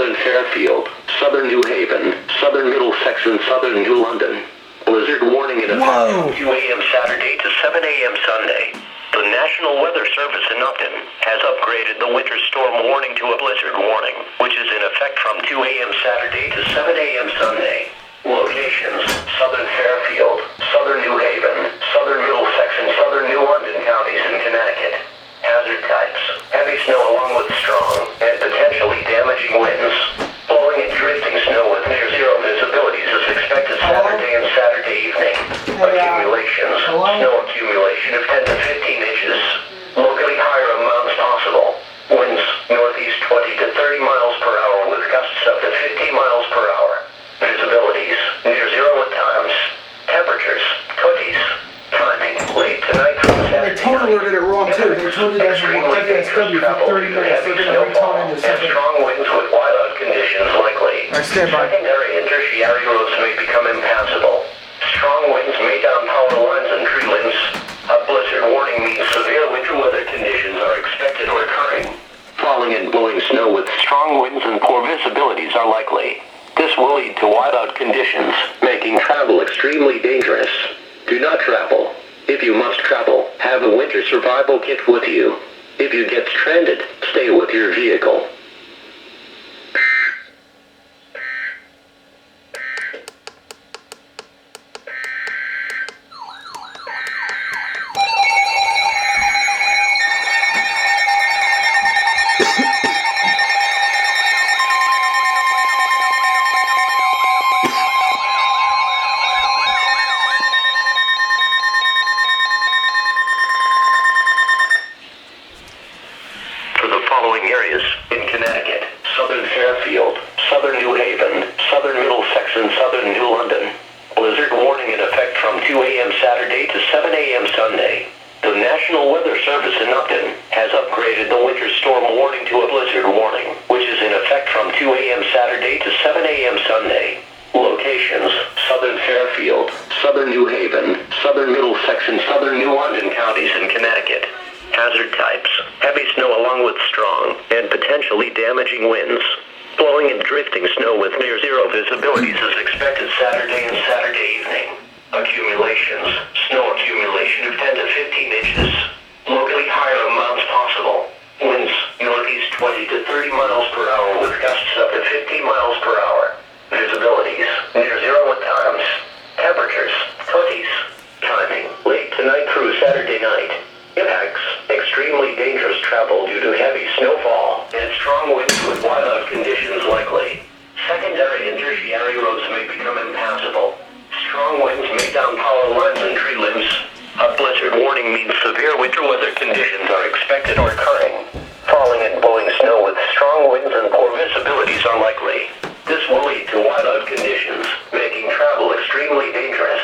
southern Fairfield, southern New Haven, southern Middlesex and southern New London. Blizzard warning in effect from 2 a.m. Saturday to 7 a.m. Sunday. The National Weather Service in Upton has upgraded the winter storm warning to a blizzard warning, which is in effect from 2 a.m. Saturday to 7 a.m. Sunday. Locations: southern Fairfield, southern New Haven, southern Middlesex and southern New London counties in Connecticut. Hazard types: heavy snow along with strong and potentially damaging winds. Blowing and drifting snow with near zero visibilities is expected Saturday and Saturday evening. Accumulations: snow accumulation of 10 to 15 inches. Locally higher amounts possible. Winds northeast 20 to 30 miles per hour with gusts up to 50 miles per hour. Visibilities near zero at times. Temperatures 20s. Timing late tonight through Saturday. They totally alerted it wrong too. They told you guys to watch DSW for 30 minutes. They're going to retone into something. Strong winds with whiteout conditions likely. Stand by. Secondary and tertiary roads may become impassable. Strong winds may down power lines and tree limbs. A blizzard warning means severe winter weather conditions are expected or occurring. Falling and blowing snow with strong winds and poor visibilities are likely. This will lead to whiteout conditions, making travel extremely dangerous. Do not travel. If you must travel, have a winter survival kit with you. If you get stranded, stay with your vehicle. Areas in Connecticut, southern Fairfield, southern New Haven, southern Middlesex and southern New London. Blizzard warning in effect from 2 a.m. Saturday to 7 a.m. Sunday. The National Weather Service in Upton has upgraded the winter storm warning to a blizzard warning, which is in effect from 2 a.m. Saturday to 7 a.m. Sunday. Locations: southern Fairfield, southern New Haven, southern Middlesex and southern New London counties in Connecticut. Hazard types: heavy snow along with strong and potentially damaging winds. Blowing and drifting snow with near zero visibilities is expected Saturday and Saturday evening. Accumulations: snow accumulation of 10 to 15 inches. Locally higher amounts possible. Winds northeast 20 to 30 miles per hour with gusts up to 50 miles per hour. Visibilities near zero at times. Temperatures 20s. Timing late tonight through Saturday night. Impacts: extremely dangerous travel due to heavy snowfall and strong winds with whiteout conditions likely. Secondary and tertiary roads may become impassable. Strong winds may down power lines and tree limbs. A blizzard warning means severe winter weather conditions are expected or occurring. Falling and blowing snow with strong winds and poor visibilities are likely. This will lead to whiteout conditions, making travel extremely dangerous.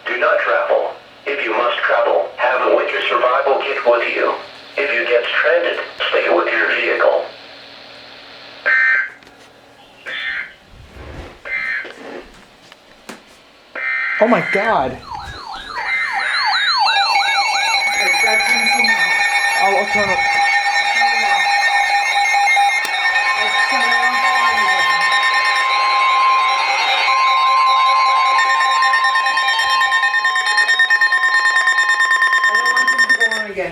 Do not travel. If you must travel, have a winter survival kit with you. If you get stranded, stay with your vehicle. Oh my God. I'll turn it.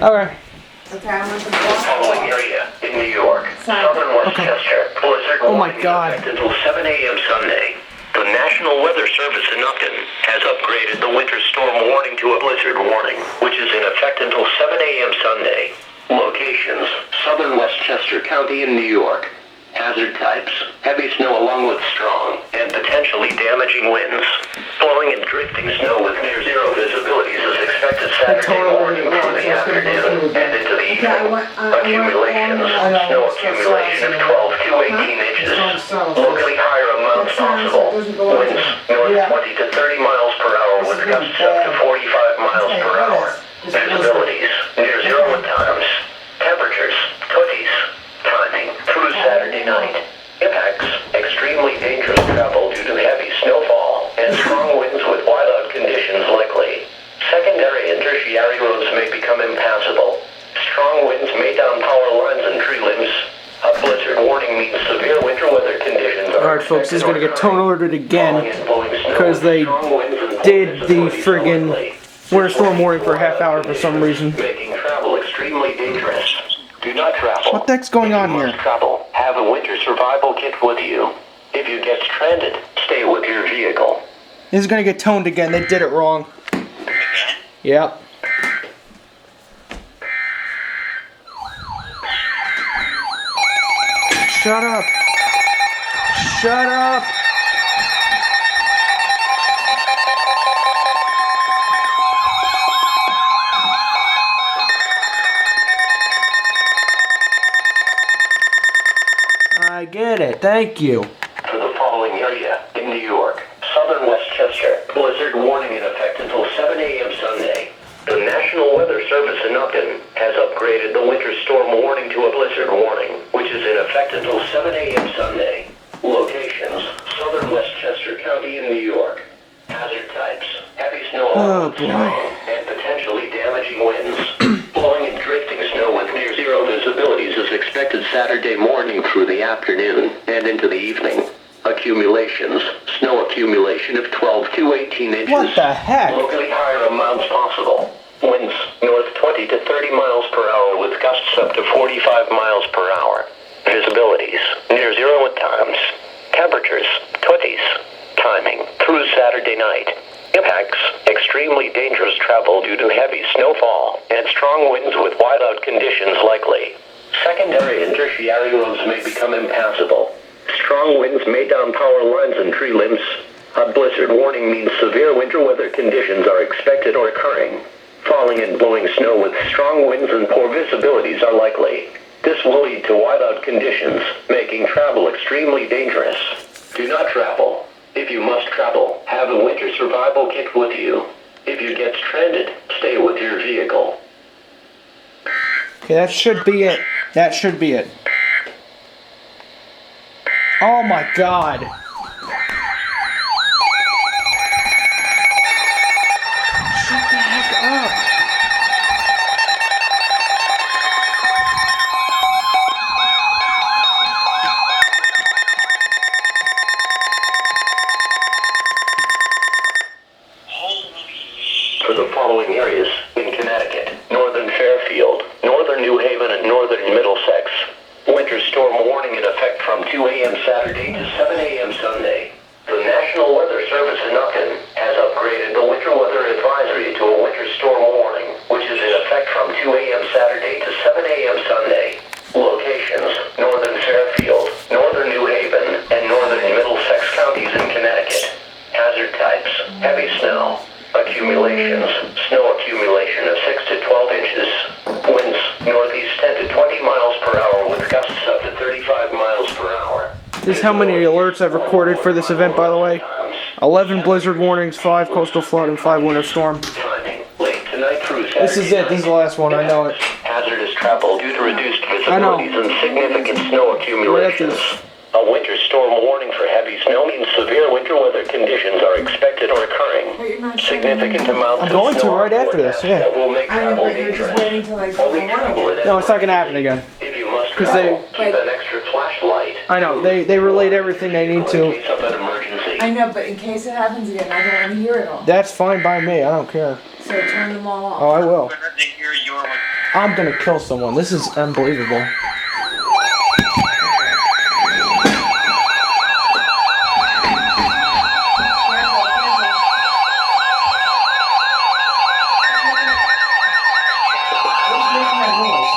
Alright. Okay, I want the Following area in New York, southern Westchester, blizzard warning in effect until 7 a.m. Sunday. The National Weather Service in Upton has upgraded the winter storm warning to a blizzard warning, which is in effect until 7 a.m. Sunday. Locations: southern Westchester County in New York. Hazard types: heavy snow along with strong and potentially damaging winds. Blowing and drifting snow with near zero visibilities is expected Saturday morning through the afternoon and into the evening. Accumulations: snow accumulation of 12 to 18 inches. Locally higher amounts possible. Winds north 20 to 30 miles per hour with gusts up to 45 miles per hour. Visibilities near zero at times. Temperatures 20s. Timing through Saturday night. Impacts: extremely dangerous travel due to heavy snowfall and strong winds with whiteout conditions likely. Secondary and tertiary roads may become impassable. Strong winds may down power lines and tree limbs. A blizzard warning means severe winter weather conditions Alright folks, this is gonna get tone alerted again because they did the friggin' winter storm warning for a half hour for some reason. Making travel extremely dangerous. Do not travel. What the heck's going on here? Travel. Have a winter survival kit with you. If you get stranded, stay with your vehicle. This is gonna get toned again. They did it wrong. Yep. Shut up. Shut up. I get it. Thank you. For the following area in New York, southern Westchester, blizzard warning in effect until 7 a.m. Sunday. The National Weather Service in Upton has upgraded the winter storm warning to a blizzard warning, which is in effect until 7 a.m. Sunday. Locations, southern Westchester County in New York. Hazard types, heavy snow, strong and potentially damaging winds. Blowing and drifting snow with near zero visibilities is expected Saturday morning through the afternoon and into the evening. Accumulations, snow accumulation of 12 to 18 inches. What the heck? Locally higher amounts possible. Winds north 20 to 30 miles per hour with gusts up to 45 miles per hour. Visibilities near zero at times. Temperatures 20s. Timing through Saturday night. Impacts extremely dangerous travel due to heavy snowfall and strong winds with whiteout conditions likely. Secondary and tertiary roads may become impassable. Strong winds may down power lines and tree limbs. A blizzard warning means severe winter weather conditions are expected or occurring. Falling and blowing snow with strong winds and poor visibilities are likely. This will lead to whiteout conditions, making travel extremely dangerous. Do not travel. If you must travel, have a winter survival kit with you. If you get stranded, stay with your vehicle. Okay, that should be it. That should be it. Oh my god. Shut the heck up. For the following areas in Connecticut, northern Fairfield, northern New Haven, and northern Middlesex. Winter storm warning in effect from 2 a.m. Saturday to 7 a.m. Sunday. The National Weather Service in Upton has upgraded the winter weather advisory to a winter storm warning, which is in effect from 2 a.m. Saturday to 7 a.m. Sunday. Locations, northern Fairfield, northern New Haven, and northern Middlesex counties in Connecticut. Hazard types, heavy snow. Accumulations, snow accumulation of 6 to 12 inches. Winds northeast 10 to 20 miles per hour with gusts up to 35 miles per hour. This is how many alerts I've recorded for this event, by the way. 11 blizzard warnings, 5 coastal flood, and 5 winter storm. Timing, late tonight through Saturday. This is it. This is the last one. I know it. Hazardous travel due to reduced I know. visibilities and significant snow accumulations. A winter storm warning for heavy snow means severe winter weather conditions are expected or occurring. Significant amounts I'm going of to snow right after this, yeah. that will make I know, travel but you're dangerous. just waiting till like Only the travel morning. in No, it's not gonna happen again. If you must 'Cause travel, they- keep an extra flashlight. I know. They relayed everything they need In to. case of an emergency. I know, but in case it happens again, I don't want to hear it all. That's fine by me. I don't care. So turn them all Oh, off. I will. I'm gonna kill someone. This is unbelievable. What's making that noise?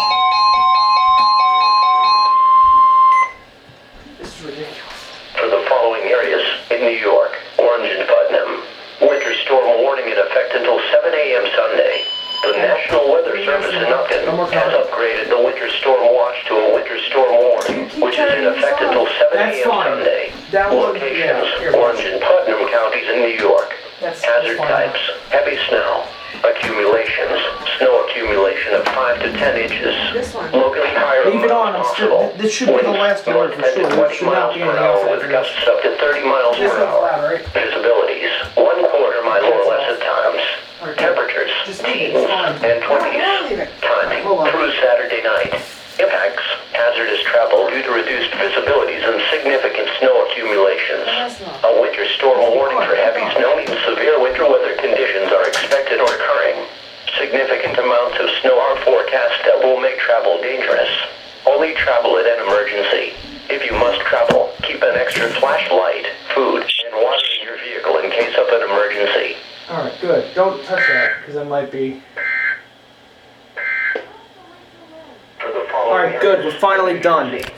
This is ridiculous. For the following areas in New York, Orange and Putnam. Winter storm warning in effect until 7 a.m. Sunday. The National Weather Service in Upton has upgraded the winter storm watch to a winter storm warning, which is in effect until 7 That's a.m. fine. Sunday. That one, Locations, yeah, here. Orange and Putnam counties in New York. That's Hazard fine. types, heavy snow. Accumulations, snow accumulation of 5 to 10 inches. This one. Locally higher Leave it on, amounts I'm still- possible. this should be the last alert for Winds sure. north There 10 to should not 20 be miles per anything else hour with after gusts up to 30 miles This per one's hour. loud, right? Visibilities, 1/4 mile or less at times. Okay. Temperatures, Just leave it, teens it's fine. and No, leave 20s. it. Timing Hold on. through Saturday night. Impacts, hazardous travel due to reduced visibilities and significant snow accumulation. dangerous. Only travel in an emergency. If you must travel, keep an extra flashlight, food, and water in your vehicle in case of an emergency. Alright, good. Don't touch that, because that might be... Alright, good. We're finally done.